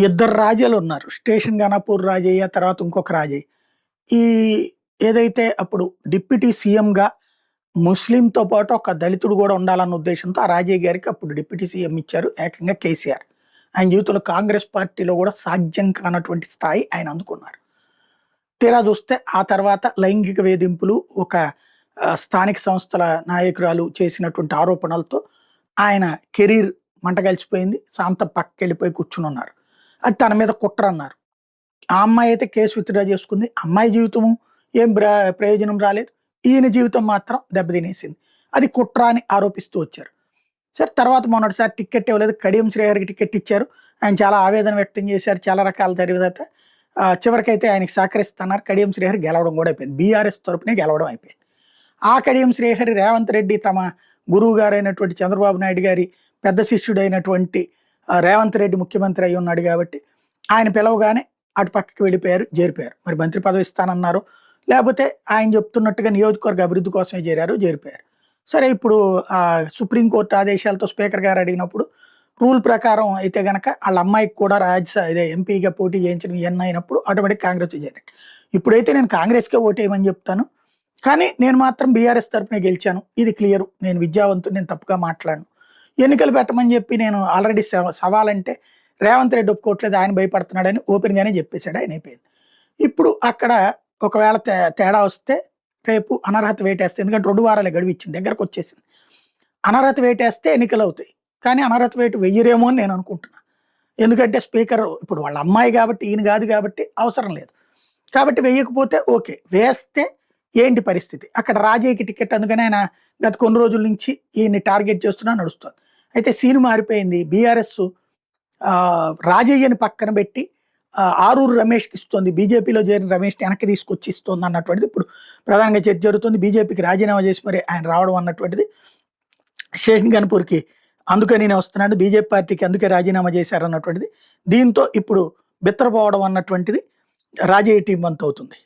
ఇద్దరు రాజేలు ఉన్నారు. స్టేషన్ ఘనపూర్ రాజయ్య, తర్వాత ఇంకొక రాజయ్య. ఈ ఏదైతే అప్పుడు డిప్యూటీ సీఎంగా ముస్లింతో పాటు ఒక దళితుడు కూడా ఉండాలన్న ఉద్దేశంతో ఆ రాజయ్య గారికి అప్పుడు డిప్యూటీ సీఎం ఇచ్చారు ఏకంగా కేసీఆర్. ఆయన జీవితంలో కాంగ్రెస్ పార్టీలో కూడా సాధ్యం కానటువంటి స్థాయి ఆయన అందుకున్నారు. తీరా చూస్తే ఆ తర్వాత లైంగిక వేధింపులు, ఒక స్థానిక సంస్థల నాయకురాలు చేసినటువంటి ఆరోపణలతో ఆయన కెరీర్ మంట కలిసిపోయింది. శాంతం పక్కకెళ్ళిపోయి కూర్చునున్నారు. అది తన మీద కుట్ర అన్నారు. ఆ అమ్మాయి అయితే కేసు విత్‌డ్రా చేసుకుంది. అమ్మాయి జీవితము ఏం ప్రయోజనం రాలేదు. ఈయన జీవితం మాత్రం దెబ్బతినేసింది. అది కుట్ర అని ఆరోపిస్తూ వచ్చారు. సరే తర్వాత మొన్నటిసారి టికెట్ ఇవ్వలేదు. కడియం శ్రేయర్‌కి టికెట్ ఇచ్చారు. ఆయన చాలా ఆవేదన వ్యక్తం చేశారు. చాలా రకాల తర్వాత చివరికైతే ఆయనకి సహకరిస్తున్నారు. కడియం శ్రీహరి గెలవడం కూడా అయిపోయింది. బీఆర్ఎస్ తరపునే గెలవడం అయిపోయింది. ఆ కడియం శ్రీహరి రేవంత్ రెడ్డి తమ గురువు గారైనటువంటి చంద్రబాబు నాయుడు గారి పెద్ద శిష్యుడైనటువంటి రేవంత్ రెడ్డి ముఖ్యమంత్రి అయి ఉన్నాడు కాబట్టి ఆయన పిలవగానే అటు పక్కకి వెళ్ళిపోయారు, చేరిపోయారు. మరి మంత్రి పదవి ఇస్తానన్నారు, లేకపోతే ఆయన చెప్తున్నట్టుగా నియోజకవర్గ అభివృద్ధి కోసమే చేరిపోయారు. సరే ఇప్పుడు సుప్రీంకోర్టు ఆదేశాలతో స్పీకర్ గారు అడిగినప్పుడు రూల్ ప్రకారం అయితే గనక వాళ్ళ అమ్మాయికి కూడా ఎంపీగా పోటీ చేయించడం ఇవన్నీ అయినప్పుడు ఆటోమేటిక్ కాంగ్రెస్ చేరినట్టు. ఇప్పుడైతే నేను కాంగ్రెస్కే ఓటేయమని చెప్తాను, కానీ నేను మాత్రం బీఆర్ఎస్ తరపునే గెలిచాను, ఇది క్లియరు, నేను విద్యావంతుడు, నేను తప్పుగా మాట్లాడను, ఎన్నికలు పెట్టమని చెప్పి నేను ఆల్రెడీ సవాలంటే రేవంత్ రెడ్డి ఒప్పుకోవట్లేదు, ఆయన భయపడుతున్నాడని ఓపెన్గానే చెప్పేశాడు. ఆయన అయిపోయింది. ఇప్పుడు అక్కడ ఒకవేళ తేడా వస్తే రేపు అనర్హత వేటేస్తే, ఎందుకంటే 2 వారాలే గడువు ఇచ్చింది, దగ్గరకు వచ్చేసింది. అనర్హత వేటేస్తే ఎన్నికలు అవుతాయి, కానీ అనర్హత వేటు వెయ్యరేమో అని నేను అనుకుంటున్నా. ఎందుకంటే స్పీకర్ ఇప్పుడు వాళ్ళ అమ్మాయి కాబట్టి, ఈయన కాదు కాబట్టి అవసరం లేదు. కాబట్టి వెయ్యకపోతే ఓకే, వేస్తే ఏంటి పరిస్థితి? అక్కడ రాజయ్యకి టికెట్, అందుకని ఆయన గత కొన్ని రోజుల నుంచి ఈయన్ని టార్గెట్ చేస్తున్నా నడుస్తుంది. అయితే సీన్ మారిపోయింది. బీఆర్ఎస్ రాజయ్యని పక్కన పెట్టి ఆరూరు రమేష్కి ఇస్తుంది, బీజేపీలో చేరిన రమేష్ని వెనక్కి తీసుకొచ్చి ఇస్తుంది అన్నటువంటిది ఇప్పుడు ప్రధానంగా చర్చ జరుగుతుంది. బీజేపీకి రాజీనామా చేసి మరి ఆయన రావడం అన్నటువంటిది, స్టేషన్ గన్పూర్కి అందుకని నేను వస్తున్నాడు, బీజేపీ పార్టీకి అందుకే రాజీనామా చేశారు అన్నటువంటిది, దీంతో ఇప్పుడు బిత్తరపోవడం అన్నటువంటిది రాజయ్య టీం వంతు అవుతుంది.